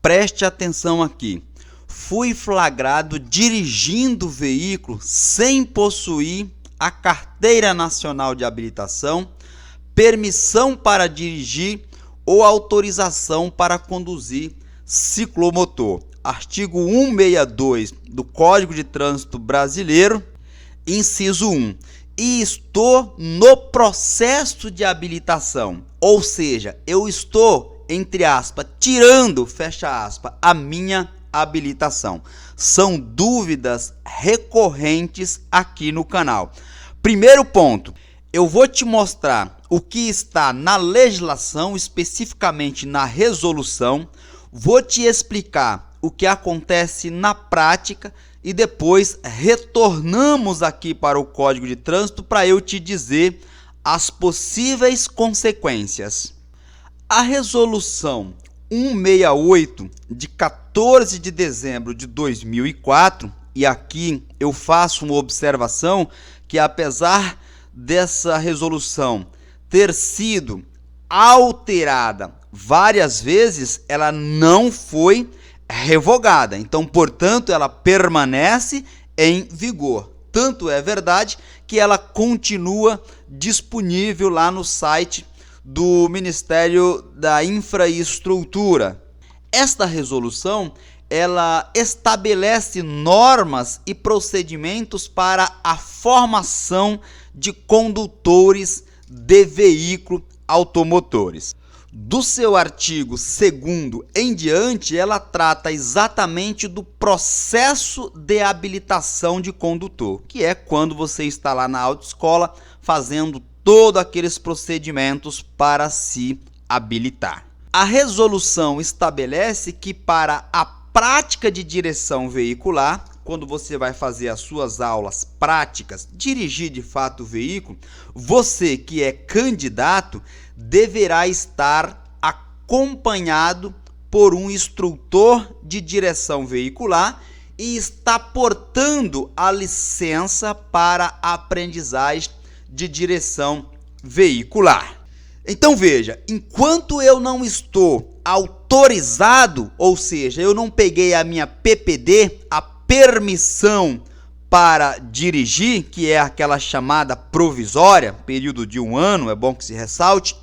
Preste atenção aqui. Fui flagrado dirigindo o veículo sem possuir a Carteira Nacional de Habilitação, permissão para dirigir ou autorização para conduzir ciclomotor. Artigo 162 do Código de Trânsito Brasileiro, inciso 1. E estou no processo de habilitação, ou seja, eu estou, entre aspas, tirando, fecha aspas, a minha habilitação. São dúvidas recorrentes aqui no canal. Primeiro ponto, eu vou te mostrar o que está na legislação, especificamente na resolução, vou te explicar o que acontece na prática e depois retornamos aqui para o Código de Trânsito para eu te dizer as possíveis consequências. A resolução 168 de 14 de dezembro de 2004, e aqui eu faço uma observação que apesar dessa resolução ter sido alterada várias vezes, ela não foi revogada. Então, portanto, ela permanece em vigor. Tanto é verdade que ela continua disponível lá no site do Ministério da Infraestrutura. Esta resolução, ela estabelece normas e procedimentos para a formação de condutores de veículos automotores. Do seu artigo 2º em diante, ela trata exatamente do processo de habilitação de condutor, que é quando você está lá na autoescola fazendo todos aqueles procedimentos para se habilitar. A resolução estabelece que para a prática de direção veicular, quando você vai fazer as suas aulas práticas, dirigir de fato o veículo, você que é candidato deverá estar acompanhado por um instrutor de direção veicular e está portando a licença para a aprendizagem de direção veicular. Então veja, enquanto eu não estou autorizado, ou seja, eu não peguei a minha PPD, a permissão para dirigir, que é aquela chamada provisória, período de 1 ano, é bom que se ressalte,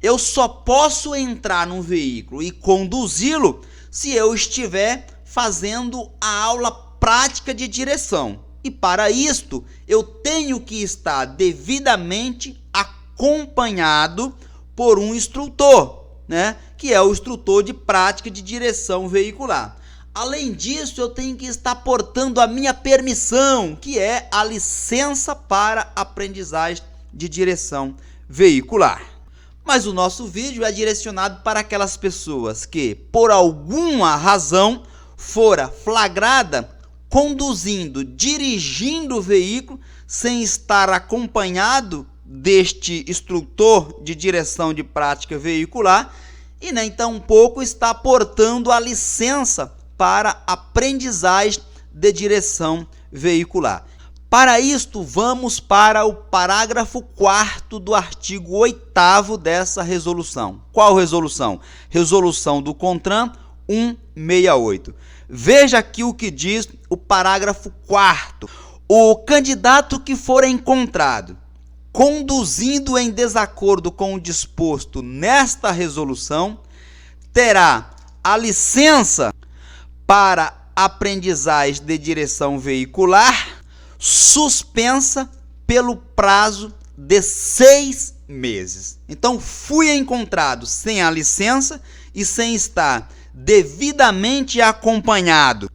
eu só posso entrar num veículo e conduzi-lo se eu estiver fazendo a aula prática de direção. E para isto, eu tenho que estar devidamente acompanhado por um instrutor, né? Que é o instrutor de prática de direção veicular. Além disso, eu tenho que estar portando a minha permissão, que é a licença para aprendizagem de direção veicular. Mas o nosso vídeo é direcionado para aquelas pessoas que, por alguma razão, fora flagrada conduzindo, dirigindo o veículo sem estar acompanhado deste instrutor de direção de prática veicular e nem tampouco está portando a licença para aprendizagem de direção veicular. Para isto, vamos para o parágrafo 4º do artigo 8º dessa resolução. Qual resolução? Resolução do CONTRAN 168. Veja aqui o que diz o parágrafo 4º. O candidato que for encontrado conduzindo em desacordo com o disposto nesta resolução terá a licença para aprendizagem de direção veicular suspensa pelo prazo de 6 meses. Então, fui encontrado sem a licença e sem estar devidamente acompanhado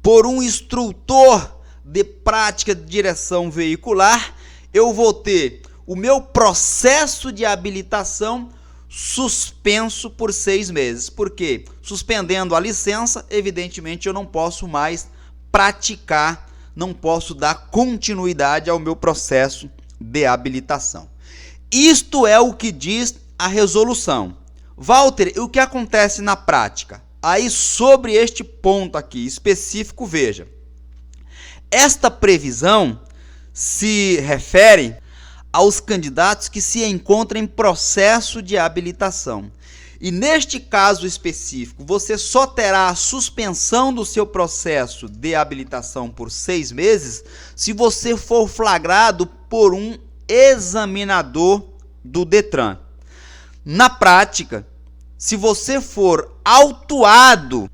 por um instrutor de prática de direção veicular, eu vou ter o meu processo de habilitação suspenso por 6 meses. Porque, suspendendo a licença, evidentemente eu não posso mais praticar, não posso dar continuidade ao meu processo de habilitação. Isto é o que diz a resolução. Walter, o que acontece na prática? Aí, sobre este ponto aqui específico, veja. Esta previsão se refere aos candidatos que se encontram em processo de habilitação. E neste caso específico, você só terá a suspensão do seu processo de habilitação por 6 meses se você for flagrado por um examinador do Detran. Na prática, se você for autuado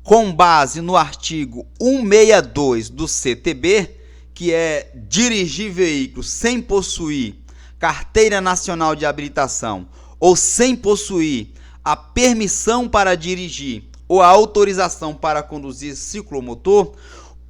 com base no artigo 162 do CTB, que é dirigir veículo sem possuir carteira nacional de habilitação ou sem possuir a permissão para dirigir ou a autorização para conduzir ciclomotor,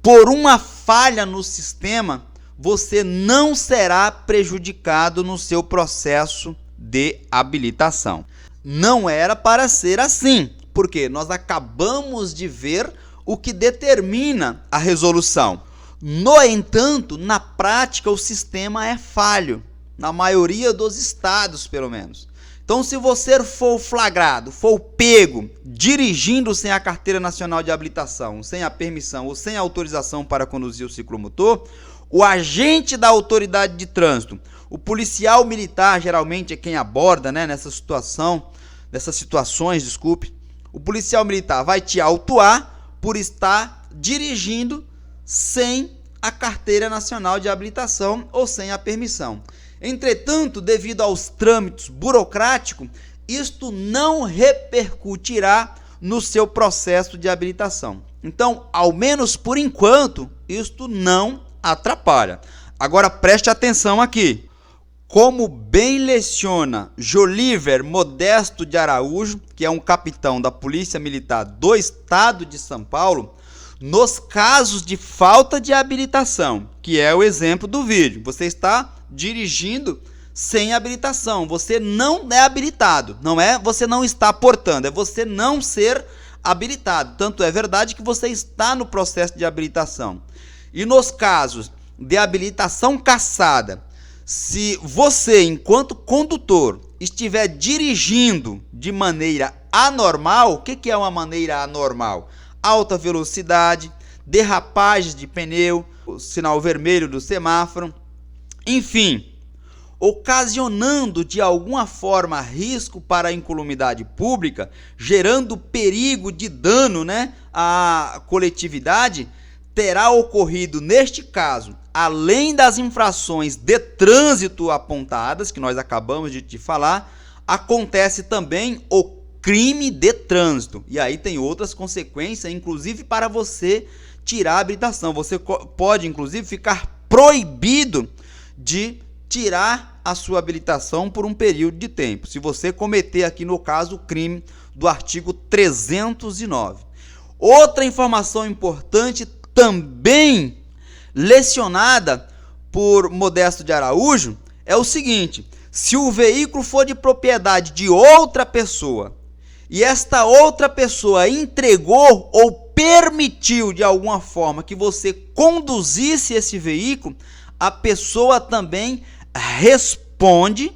por uma falha no sistema, você não será prejudicado no seu processo de habilitação. Não era para ser assim, porque nós acabamos de ver o que determina a resolução. No entanto, na prática, o sistema é falho, na maioria dos estados, pelo menos. Então, se você for flagrado, for pego dirigindo sem a carteira nacional de habilitação, sem a permissão ou sem a autorização para conduzir o ciclomotor, o agente da autoridade de trânsito, o policial militar, geralmente é quem aborda, nessas situações, o policial militar vai te autuar por estar dirigindo sem a carteira nacional de habilitação ou sem a permissão. Entretanto, devido aos trâmites burocráticos, isto não repercutirá no seu processo de habilitação. Então, ao menos por enquanto, isto não atrapalha. Agora preste atenção aqui. Como bem leciona Joliver Modesto de Araújo, que é um capitão da Polícia Militar do Estado de São Paulo, nos casos de falta de habilitação, que é o exemplo do vídeo, você está dirigindo sem habilitação, você não é habilitado, não é você não está portando, é você não ser habilitado. Tanto é verdade que você está no processo de habilitação. E nos casos de habilitação cassada, se você, enquanto condutor, estiver dirigindo de maneira anormal, o que é uma maneira anormal? Alta velocidade, derrapagens de pneu, o sinal vermelho do semáforo, enfim, ocasionando de alguma forma risco para a incolumidade pública, gerando perigo de dano, à coletividade, terá ocorrido neste caso, além das infrações de trânsito apontadas, que nós acabamos de te falar, acontece também o crime de trânsito. E aí tem outras consequências, inclusive para você tirar a habilitação. Você pode, inclusive, ficar proibido de tirar a sua habilitação por um período de tempo, se você cometer aqui, no caso, o crime do artigo 309. Outra informação importante, também lecionada por Modesto de Araújo, é o seguinte: se o veículo for de propriedade de outra pessoa e esta outra pessoa entregou ou permitiu de alguma forma que você conduzisse esse veículo, a pessoa também responde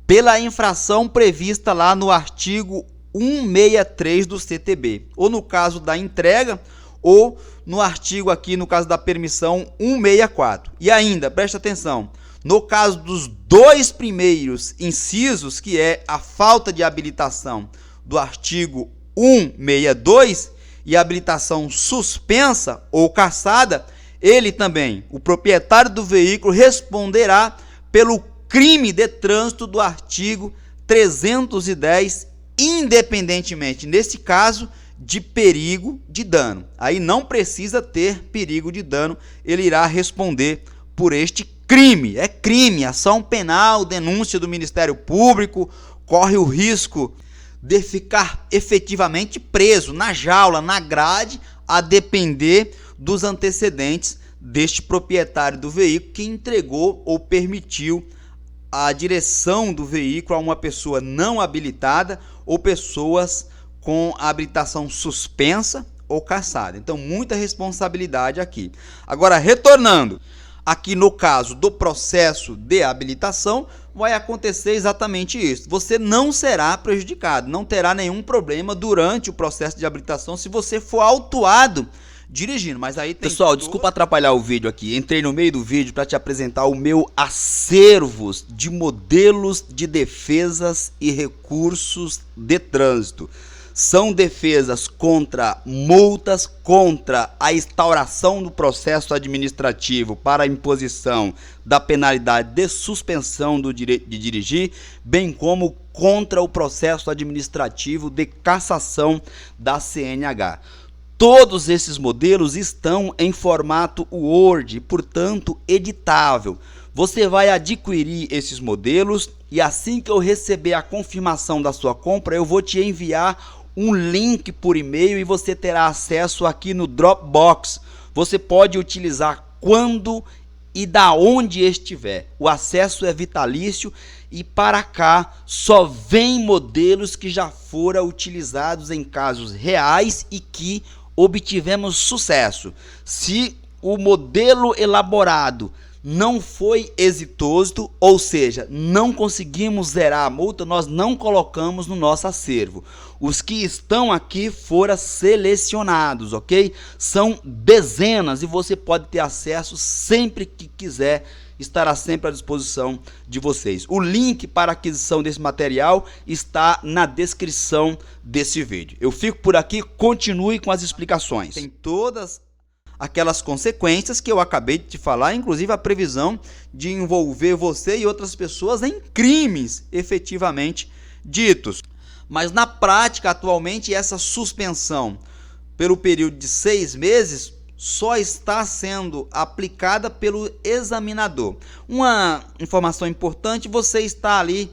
pela infração prevista lá no artigo 163 do CTB, ou no caso da entrega, ou no artigo aqui, no caso da permissão, 164. E ainda, preste atenção, no caso dos dois primeiros incisos, que é a falta de habilitação do artigo 162 e a habilitação suspensa ou cassada, ele também, o proprietário do veículo, responderá pelo crime de trânsito do artigo 310, independentemente, nesse caso, de perigo de dano. Aí não precisa ter perigo de dano, ele irá responder por este crime. É crime, ação penal, denúncia do Ministério Público, corre o risco de ficar efetivamente preso na jaula, na grade, a depender dos antecedentes deste proprietário do veículo que entregou ou permitiu a direção do veículo a uma pessoa não habilitada ou pessoas com a habilitação suspensa ou cassada. Então, muita responsabilidade aqui. Agora, retornando, aqui no caso do processo de habilitação, vai acontecer exatamente isso. Você não será prejudicado, não terá nenhum problema durante o processo de habilitação se você for autuado dirigindo. Mas aí tem... Pessoal, desculpa atrapalhar o vídeo aqui. Entrei no meio do vídeo para te apresentar o meu acervo de modelos de defesas e recursos de trânsito. São defesas contra multas, contra a instauração do processo administrativo para a imposição da penalidade de suspensão do direito de dirigir, bem como contra o processo administrativo de cassação da CNH. Todos esses modelos estão em formato Word, portanto editável. Você vai adquirir esses modelos e assim que eu receber a confirmação da sua compra, eu vou te enviar um link por e-mail e você terá acesso aqui no Dropbox. Você pode utilizar quando e da onde estiver. O acesso é vitalício e para cá só vem modelos que já foram utilizados em casos reais e que obtivemos sucesso. Se o modelo elaborado não foi exitoso, ou seja, não conseguimos zerar a multa, nós não colocamos no nosso acervo. Os que estão aqui foram selecionados, ok? São dezenas e você pode ter acesso sempre que quiser, estará sempre à disposição de vocês. O link para aquisição desse material está na descrição desse vídeo. Eu fico por aqui, continue com as explicações. Tem todas aquelas consequências que eu acabei de te falar, inclusive a previsão de envolver você e outras pessoas em crimes efetivamente ditos. Mas na prática, atualmente, essa suspensão pelo período de 6 meses só está sendo aplicada pelo examinador. Uma informação importante, você está ali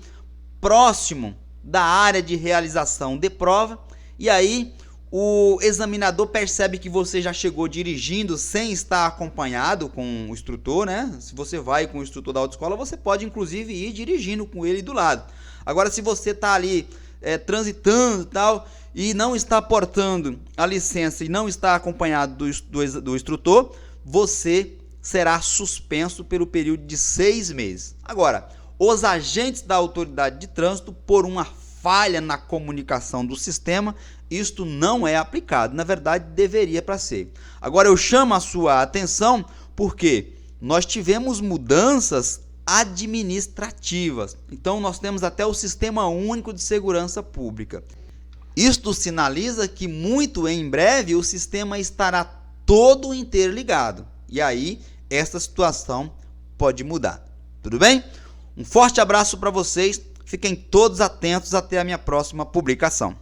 próximo da área de realização de prova e aí o examinador percebe que você já chegou dirigindo sem estar acompanhado com o instrutor, né? Se você vai com o instrutor da autoescola, você pode inclusive ir dirigindo com ele do lado. Agora, se você está ali transitando e tal, e não está portando a licença e não está acompanhado do instrutor, você será suspenso pelo período de 6 meses. Agora, os agentes da autoridade de trânsito, por uma falha na comunicação do sistema, isto não é aplicado. Na verdade, deveria para ser. Agora, eu chamo a sua atenção porque nós tivemos mudanças administrativas. Então, nós temos até o Sistema Único de Segurança Pública. Isto sinaliza que muito em breve o sistema estará todo interligado. E aí, essa situação pode mudar. Tudo bem? Um forte abraço para vocês. Fiquem todos atentos até a minha próxima publicação.